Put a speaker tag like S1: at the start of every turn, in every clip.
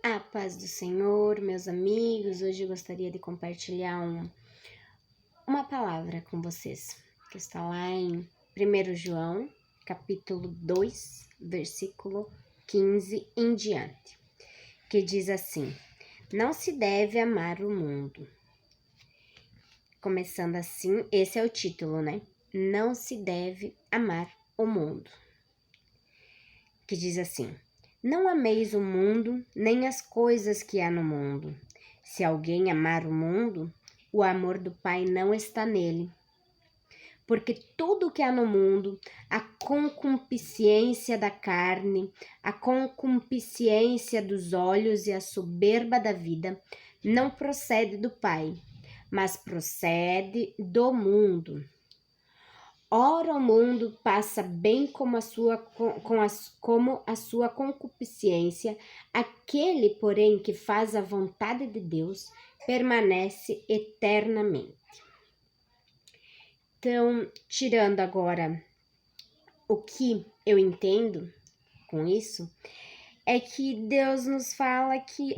S1: A paz do Senhor, meus amigos. Hoje eu gostaria de compartilhar uma palavra com vocês, que está lá em 1 João, capítulo 2, versículo 15 em diante, que diz assim: não se deve amar o mundo. Começando assim, esse é o título, né? Não se deve amar o mundo. Que diz assim: não ameis o mundo, nem as coisas que há no mundo. Se alguém amar o mundo, o amor do Pai não está nele. Porque tudo que há no mundo, a concupiscência da carne, a concupiscência dos olhos e a soberba da vida, não procede do Pai, mas procede do mundo. Ora, o mundo passa bem como a sua concupiscência, aquele, porém, que faz a vontade de Deus, permanece eternamente. Então, tirando agora o que eu entendo com isso, é que Deus nos fala que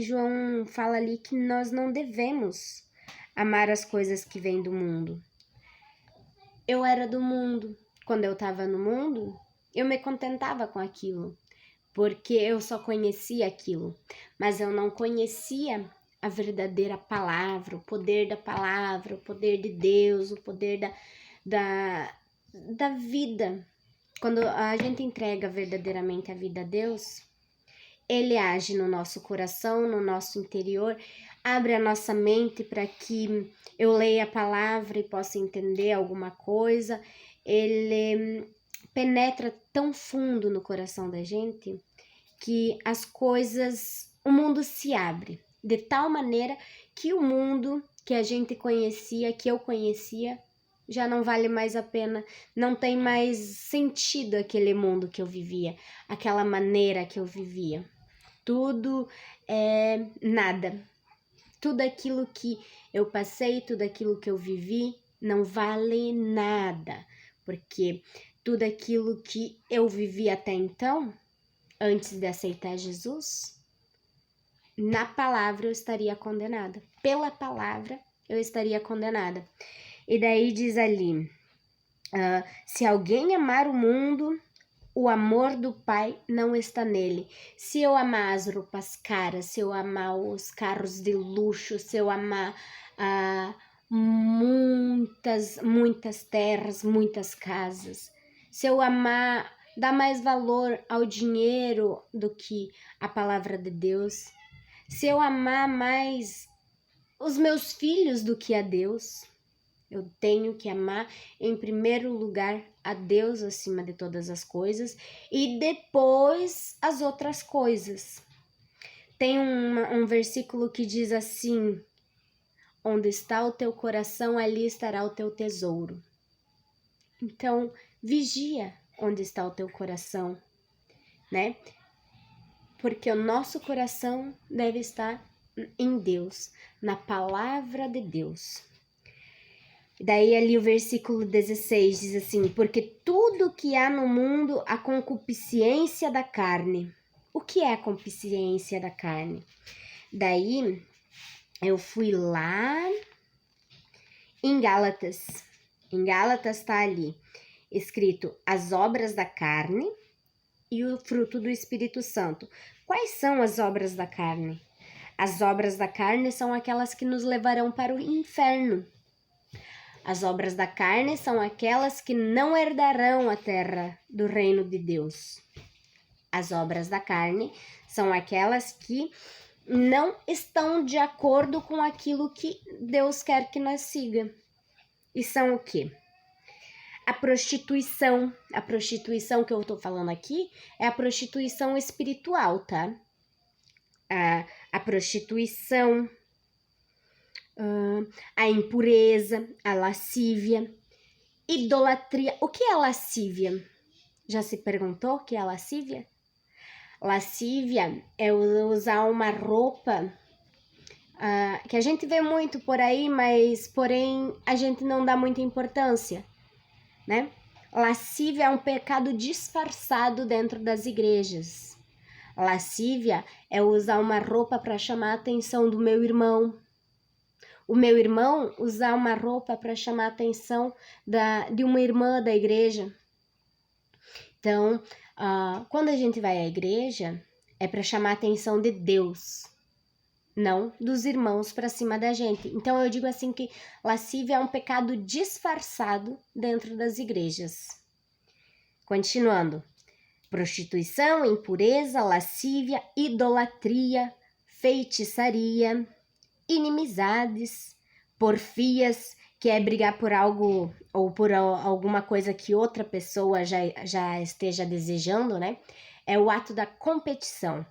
S1: João fala ali que nós não devemos amar as coisas que vêm do mundo. Eu era do mundo. Quando eu estava no mundo, eu me contentava com aquilo, porque eu só conhecia aquilo, mas eu não conhecia a verdadeira palavra, o poder da palavra, o poder de Deus, o poder da vida. Quando a gente entrega verdadeiramente a vida a Deus, Ele age no nosso coração, no nosso interior, abre a nossa mente para que eu leia a palavra e possa entender alguma coisa. Ele penetra tão fundo no coração da gente que as coisas, o mundo se abre de tal maneira que o mundo que a gente conhecia, que eu conhecia, já não vale mais a pena, não tem mais sentido aquele mundo que eu vivia, aquela maneira que eu vivia. Tudo é nada. Tudo aquilo que eu passei, tudo aquilo que eu vivi, não vale nada. Porque tudo aquilo que eu vivi até então, antes de aceitar Jesus, na palavra eu estaria condenada. Pela palavra eu estaria condenada. E daí diz ali, se alguém amar o mundo, o amor do Pai não está nele. Se eu amar as roupas caras, se eu amar os carros de luxo, se eu amar muitas terras, muitas casas, se eu amar, dar mais valor ao dinheiro do que a palavra de Deus, se eu amar mais os meus filhos do que a Deus, eu tenho que amar em primeiro lugar a Deus acima de todas as coisas e depois as outras coisas. Tem um versículo que diz assim: onde está o teu coração, ali estará o teu tesouro. Então, vigia onde está o teu coração, né? Porque o nosso coração deve estar em Deus, na palavra de Deus. Daí ali o versículo 16 diz assim: porque tudo que há no mundo, a concupiscência da carne. O que é a concupiscência da carne? Daí eu fui lá em Gálatas. Em Gálatas está ali escrito as obras da carne e o fruto do Espírito Santo. Quais são as obras da carne? As obras da carne são aquelas que nos levarão para o inferno. As obras da carne são aquelas que não herdarão a terra do reino de Deus. As obras da carne são aquelas que não estão de acordo com aquilo que Deus quer que nós siga. E são o quê? A prostituição que eu tô falando aqui é a prostituição espiritual, tá? A prostituição, a impureza, a lascívia, idolatria. O que é lascívia? Já se perguntou o que é lascívia? Lascívia é usar uma roupa que a gente vê muito por aí, mas porém a gente não dá muita importância, né? Lascívia é um pecado disfarçado dentro das igrejas. Lascívia é usar uma roupa para chamar a atenção do meu irmão. O meu irmão usar uma roupa para chamar a atenção de uma irmã da igreja. Então, quando a gente vai à igreja, é para chamar a atenção de Deus, não dos irmãos para cima da gente. Então, eu digo assim que lascívia é um pecado disfarçado dentro das igrejas. Continuando. Prostituição, impureza, lascívia, idolatria, feitiçaria, inimizades, porfias, que é brigar por algo ou por alguma coisa que outra pessoa já esteja desejando, né? É o ato da competição.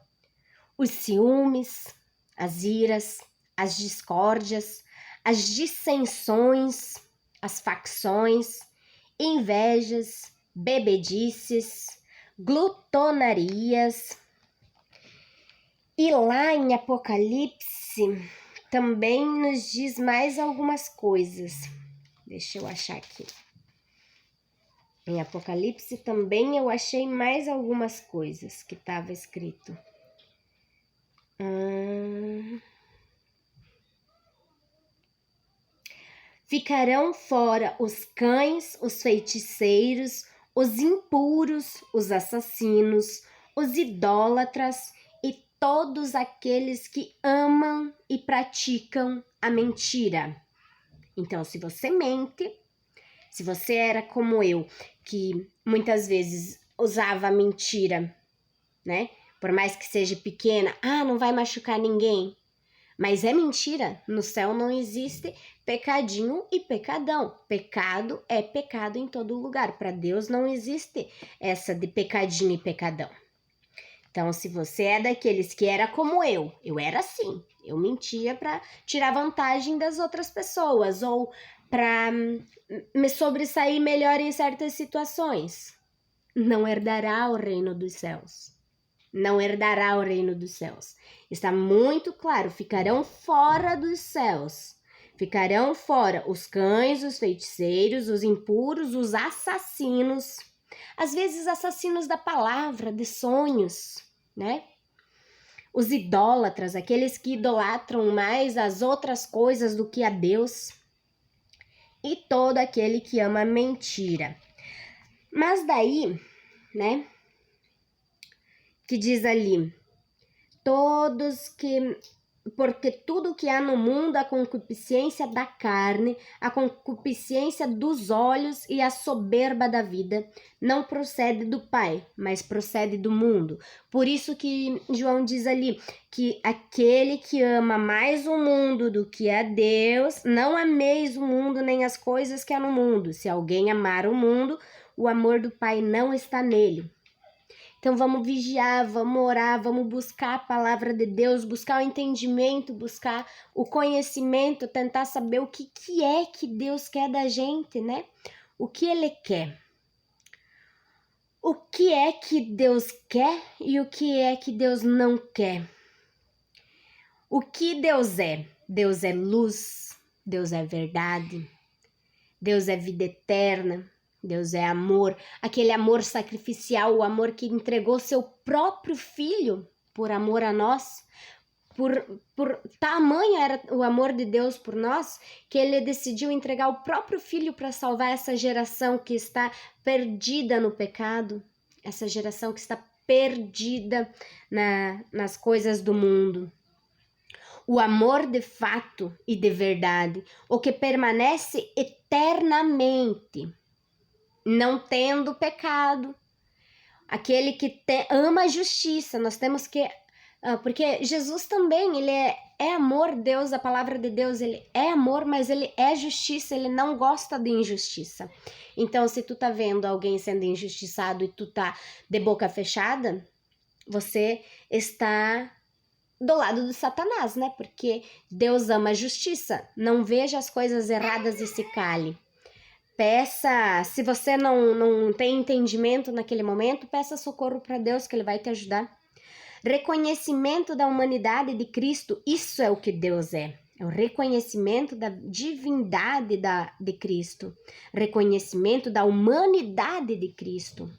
S1: Os ciúmes, as iras, as discórdias, as dissensões, as facções, invejas, bebedices, glutonarias. E lá em Apocalipse também nos diz mais algumas coisas. Deixa eu achar aqui. Em Apocalipse também eu achei mais algumas coisas que estava escrito. Ficarão fora os cães, os feiticeiros, os impuros, os assassinos, os idólatras e todos aqueles que amam e praticam a mentira. Então, se você mente, se você era como eu, que muitas vezes usava a mentira, né? Por mais que seja pequena, não vai machucar ninguém. Mas é mentira, no céu não existe pecadinho e pecadão. Pecado é pecado em todo lugar. Para Deus não existe essa de pecadinho e pecadão. Então, se você é daqueles que era como eu era assim. Eu mentia para tirar vantagem das outras pessoas ou para me sobressair melhor em certas situações. Não herdará o reino dos céus. Não herdará o reino dos céus. Está muito claro, ficarão fora dos céus. Ficarão fora os cães, os feiticeiros, os impuros, os assassinos. Às vezes assassinos da palavra, de sonhos, né? Os idólatras, aqueles que idolatram mais as outras coisas do que a Deus. E todo aquele que ama mentira. Mas daí, né? Que diz ali, porque tudo que há no mundo, a concupiscência da carne, a concupiscência dos olhos e a soberba da vida, não procede do Pai, mas procede do mundo. Por isso que João diz ali, que aquele que ama mais o mundo do que a Deus, não ameis o mundo nem as coisas que há no mundo. Se alguém amar o mundo, o amor do Pai não está nele. Então vamos vigiar, vamos orar, vamos buscar a palavra de Deus, buscar o entendimento, buscar o conhecimento, tentar saber o que é que Deus quer da gente, né? O que Ele quer. O que é que Deus quer e o que é que Deus não quer. O que Deus é? Deus é luz, Deus é verdade, Deus é vida eterna. Deus é amor, aquele amor sacrificial, o amor que entregou seu próprio filho por amor a nós. Por tamanho era o amor de Deus por nós, que ele decidiu entregar o próprio filho para salvar essa geração que está perdida no pecado, essa geração que está perdida nas coisas do mundo. O amor de fato e de verdade, o que permanece eternamente, não tendo pecado, aquele que ama a justiça. Nós temos que, porque Jesus também, ele é amor, Deus, a palavra de Deus, ele é amor, mas ele é justiça, ele não gosta de injustiça. Então, se tu tá vendo alguém sendo injustiçado e tu tá de boca fechada, você está do lado de Satanás, né? Porque Deus ama a justiça, não veja as coisas erradas e se cale. Peça, se você não tem entendimento naquele momento, peça socorro para Deus que Ele vai te ajudar. Reconhecimento da humanidade de Cristo, isso é o que Deus é. É o reconhecimento da divindade de Cristo. Reconhecimento da humanidade de Cristo.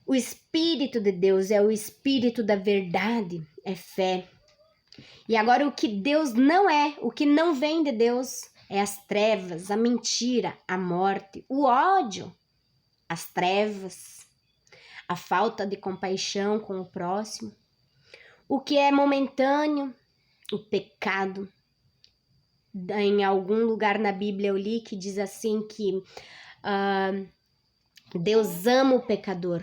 S1: O Espírito de Deus é o Espírito da verdade, é fé. E agora o que Deus não é, o que não vem de Deus, é as trevas, a mentira, a morte, o ódio, as trevas, a falta de compaixão com o próximo. O que é momentâneo, o pecado. Em algum lugar na Bíblia eu li que diz assim que Deus ama o pecador,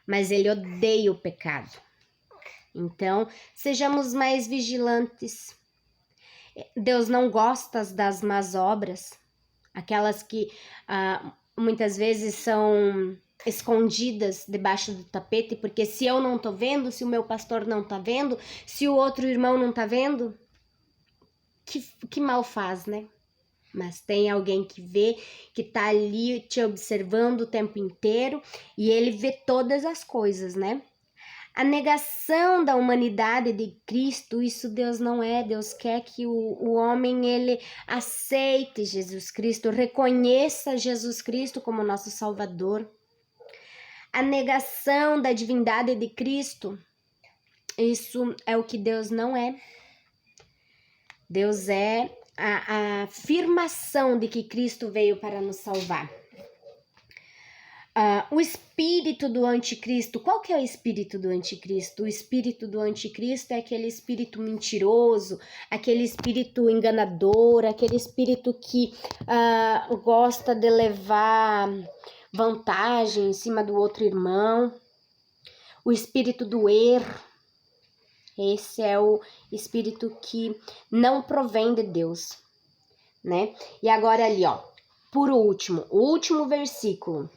S1: mas Ele odeia o pecado. Então, sejamos mais vigilantes. Deus não gosta das más obras, aquelas que muitas vezes são escondidas debaixo do tapete, porque se eu não tô vendo, se o meu pastor não tá vendo, se o outro irmão não tá vendo, que mal faz, né? Mas tem alguém que vê, que tá ali te observando o tempo inteiro e ele vê todas as coisas, né? A negação da humanidade de Cristo, isso Deus não é. Deus quer que o homem, ele aceite Jesus Cristo, reconheça Jesus Cristo como nosso Salvador. A negação da divindade de Cristo, isso é o que Deus não é. Deus é a afirmação de que Cristo veio para nos salvar. O espírito do anticristo, qual que é o espírito do anticristo? O espírito do anticristo é aquele espírito mentiroso, aquele espírito enganador, aquele espírito que gosta de levar vantagem em cima do outro irmão. O espírito do erro, esse é o espírito que não provém de Deus, né? E agora ali, ó, por último, o último versículo.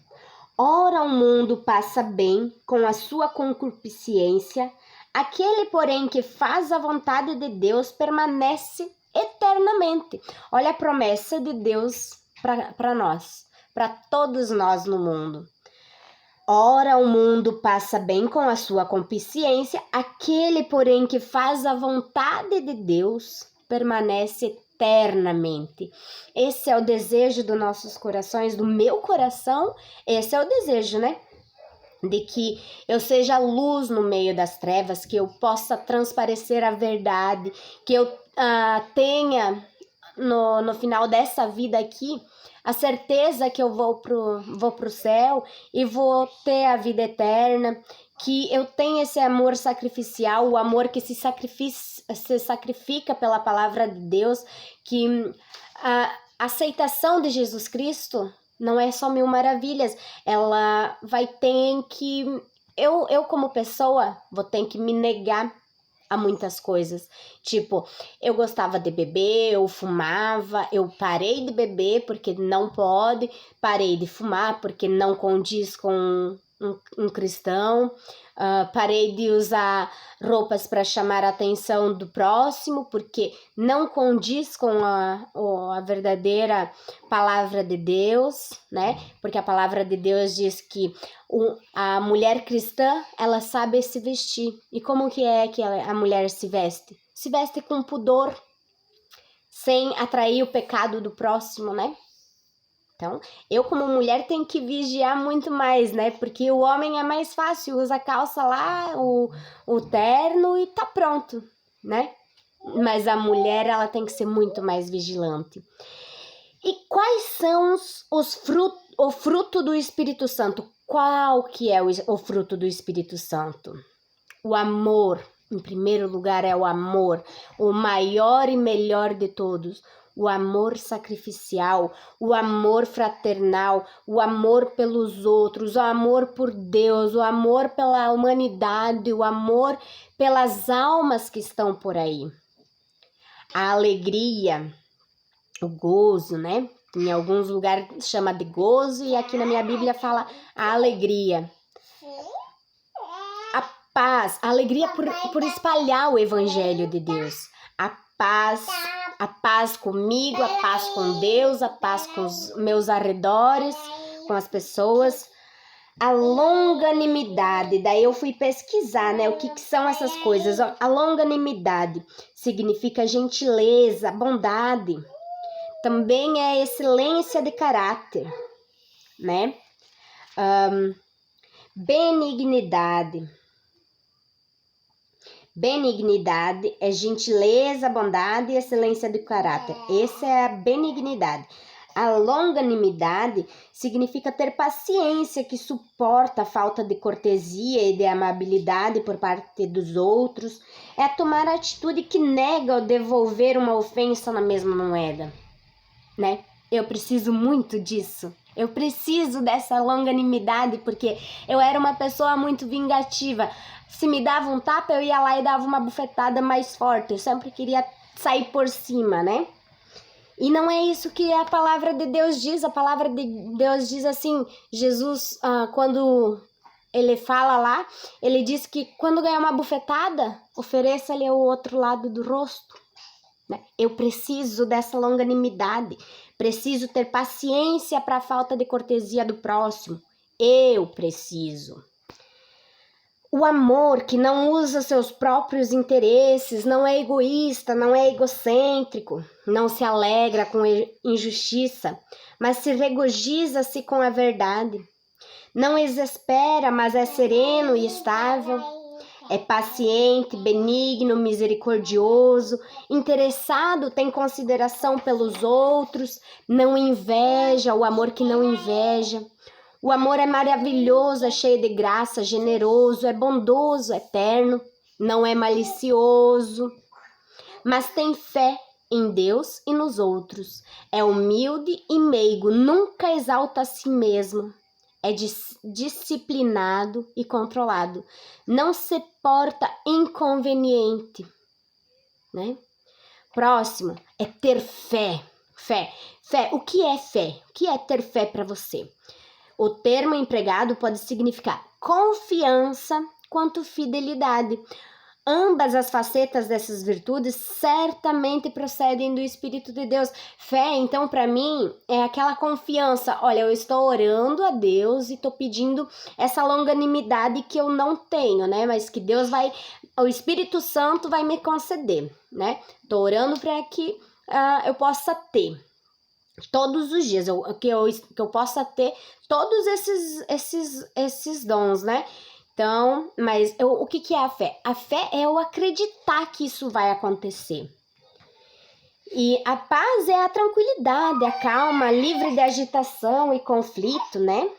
S1: Ora, o mundo passa bem com a sua concupiscência, aquele, porém, que faz a vontade de Deus permanece eternamente. Olha a promessa de Deus para nós, para todos nós no mundo. Ora, o mundo passa bem com a sua concupiscência, aquele, porém, que faz a vontade de Deus permanece eternamente. Esse é o desejo dos nossos corações, do meu coração, esse é o desejo, né? De que eu seja luz no meio das trevas, que eu possa transparecer a verdade, que eu tenha no final dessa vida aqui a certeza que eu vou pro céu e vou ter a vida eterna, que eu tenha esse amor sacrificial, o amor que se sacrifica pela palavra de Deus, que a aceitação de Jesus Cristo não é só mil maravilhas, ela vai ter que... Eu como pessoa vou ter que me negar a muitas coisas, tipo, eu gostava de beber, eu fumava, eu parei de beber porque não pode, parei de fumar porque não condiz com um cristão, parei de usar roupas para chamar a atenção do próximo porque não condiz com a verdadeira palavra de Deus, né? Porque a palavra de Deus diz que a mulher cristã, ela sabe se vestir. E como que a mulher se veste? Se veste com pudor, sem atrair o pecado do próximo, né? Então, eu como mulher tenho que vigiar muito mais, né? Porque o homem é mais fácil, usa a calça lá, o terno e tá pronto, né? Mas a mulher, ela tem que ser muito mais vigilante. E quais são o fruto do Espírito Santo? Qual que é o fruto do Espírito Santo? O amor, em primeiro lugar, é o amor, o maior e melhor de todos. O amor sacrificial, o amor fraternal, o amor pelos outros, o amor por Deus, o amor pela humanidade, o amor pelas almas que estão por aí. A alegria, o gozo, né? Em alguns lugares chama de gozo e aqui na minha Bíblia fala a alegria. A paz, a alegria por espalhar o evangelho de Deus. A paz comigo, a paz com Deus, a paz com os meus arredores, com as pessoas. A longanimidade, daí eu fui pesquisar, né, o que são essas coisas. A longanimidade significa gentileza, bondade. Também é excelência de caráter, né? Benignidade. Benignidade é gentileza, bondade e excelência do caráter. Essa é a benignidade. A longanimidade significa ter paciência que suporta a falta de cortesia e de amabilidade por parte dos outros. É tomar a atitude que nega ou devolver uma ofensa na mesma moeda, né? Eu preciso muito disso. Eu preciso dessa longanimidade porque eu era uma pessoa muito vingativa. Se me dava um tapa, eu ia lá e dava uma bufetada mais forte. Eu sempre queria sair por cima, né? E não é isso que a palavra de Deus diz. A palavra de Deus diz assim, Jesus, quando ele fala lá, ele diz que quando ganhar uma bufetada, ofereça-lhe o outro lado do rosto. Né? Eu preciso dessa longanimidade, preciso ter paciência para a falta de cortesia do próximo. Eu preciso. O amor que não usa seus próprios interesses, não é egoísta, não é egocêntrico, não se alegra com injustiça, mas se regozija-se com a verdade. Não exaspera, mas é sereno e estável. É paciente, benigno, misericordioso, interessado, tem consideração pelos outros, não inveja, o amor que não inveja. O amor é maravilhoso, é cheio de graça, generoso, é bondoso, é terno, não é malicioso, mas tem fé em Deus e nos outros. É humilde e meigo, nunca exalta a si mesmo. É disciplinado e controlado. Não se porta inconveniente, né? Próximo é ter fé. Fé. O que é fé? O que é ter fé para você? O termo empregado pode significar confiança quanto fidelidade. Ambas as facetas dessas virtudes certamente procedem do Espírito de Deus. Fé, então, para mim, é aquela confiança. Olha, eu estou orando a Deus e estou pedindo essa longanimidade que eu não tenho, né? Mas que Deus vai, o Espírito Santo vai me conceder, né? Estou orando para que eu possa ter. Todos os dias, que eu possa ter todos esses dons, né? Então, mas o que é a fé? A fé é eu acreditar que isso vai acontecer. E a paz é a tranquilidade, a calma, livre de agitação e conflito, né?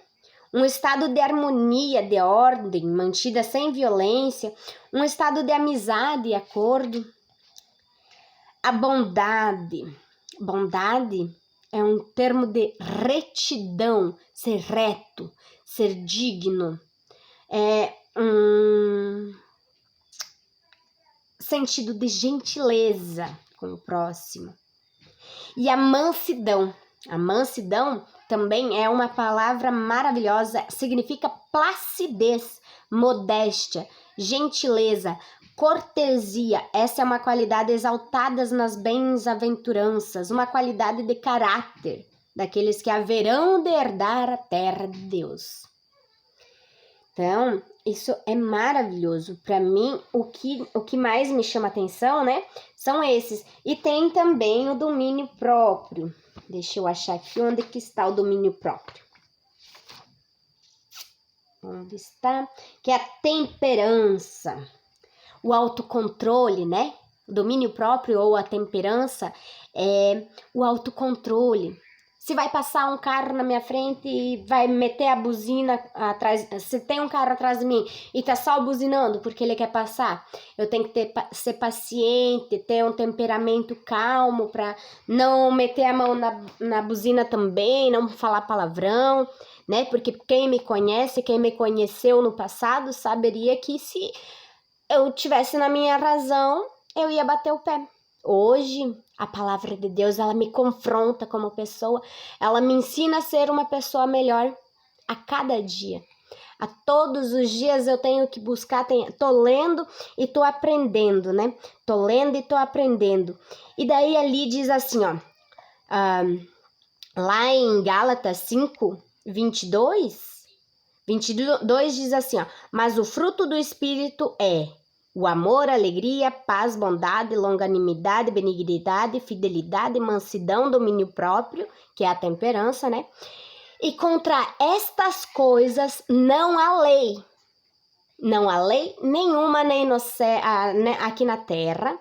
S1: Um estado de harmonia, de ordem, mantida sem violência, um estado de amizade e acordo. A bondade. Bondade é um termo de retidão, ser reto, ser digno. É um sentido de gentileza com o próximo. E a mansidão. A mansidão também é uma palavra maravilhosa, significa placidez, modéstia, gentileza, cortesia. Essa é uma qualidade exaltada nas bem-aventuranças, uma qualidade de caráter daqueles que haverão de herdar a terra de Deus. Então, isso é maravilhoso. Para mim, o que mais me chama atenção, né, são esses. E tem também o domínio próprio. Deixa eu achar aqui onde que está o domínio próprio. Onde está? Que é a temperança. O autocontrole, né? O domínio próprio ou a temperança é o autocontrole. Se vai passar um carro na minha frente e vai meter a buzina atrás, se tem um carro atrás de mim e tá só buzinando porque ele quer passar, eu tenho que ser paciente, ter um temperamento calmo para não meter a mão na buzina também, não falar palavrão, né? Porque quem me conhece, quem me conheceu no passado, saberia que se eu tivesse na minha razão, eu ia bater o pé. Hoje, a palavra de Deus, ela me confronta como pessoa, ela me ensina a ser uma pessoa melhor a cada dia. A todos os dias eu tenho que buscar, tô lendo e tô aprendendo, né? Tô lendo e tô aprendendo. E daí ali diz assim, ó, lá em Gálatas 5, 22 diz assim, ó, mas o fruto do Espírito é o amor, alegria, paz, bondade, longanimidade, benignidade, fidelidade, mansidão, domínio próprio, que é a temperança, né? E contra estas coisas não há lei. Não há lei nenhuma nem no céu, aqui na terra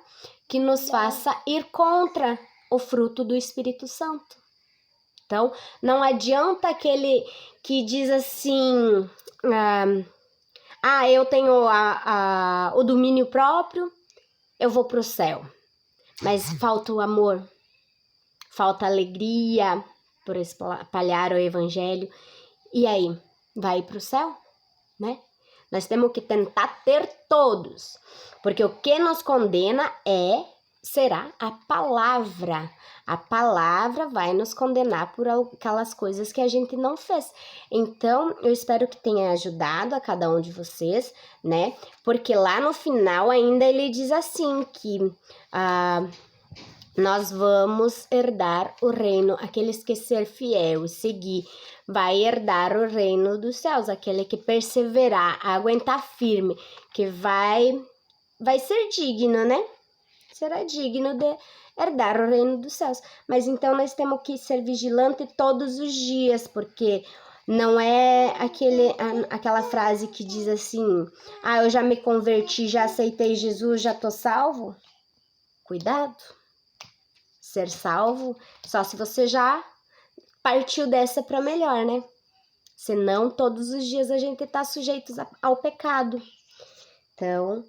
S1: que nos faça ir contra o fruto do Espírito Santo. Então, não adianta aquele que diz assim, eu tenho o domínio próprio, eu vou para o céu. Mas falta o amor, falta a alegria por espalhar o evangelho. E aí, vai para o céu, né? Nós temos que tentar ter todos, porque o que nos condena será a palavra. A palavra vai nos condenar por aquelas coisas que a gente não fez. Então, eu espero que tenha ajudado a cada um de vocês, né? Porque lá no final ainda ele diz assim que nós vamos herdar o reino, aqueles que ser fiel e seguir, vai herdar o reino dos céus, aquele que perseverar, aguentar firme, que vai ser digno, né? Será digno de herdar o reino dos céus. Mas então nós temos que ser vigilantes todos os dias, porque não é aquela frase que diz assim, eu já me converti, já aceitei Jesus, já tô salvo. Cuidado. Ser salvo só se você já partiu dessa para melhor, né? Senão, todos os dias a gente tá sujeito ao pecado. Então,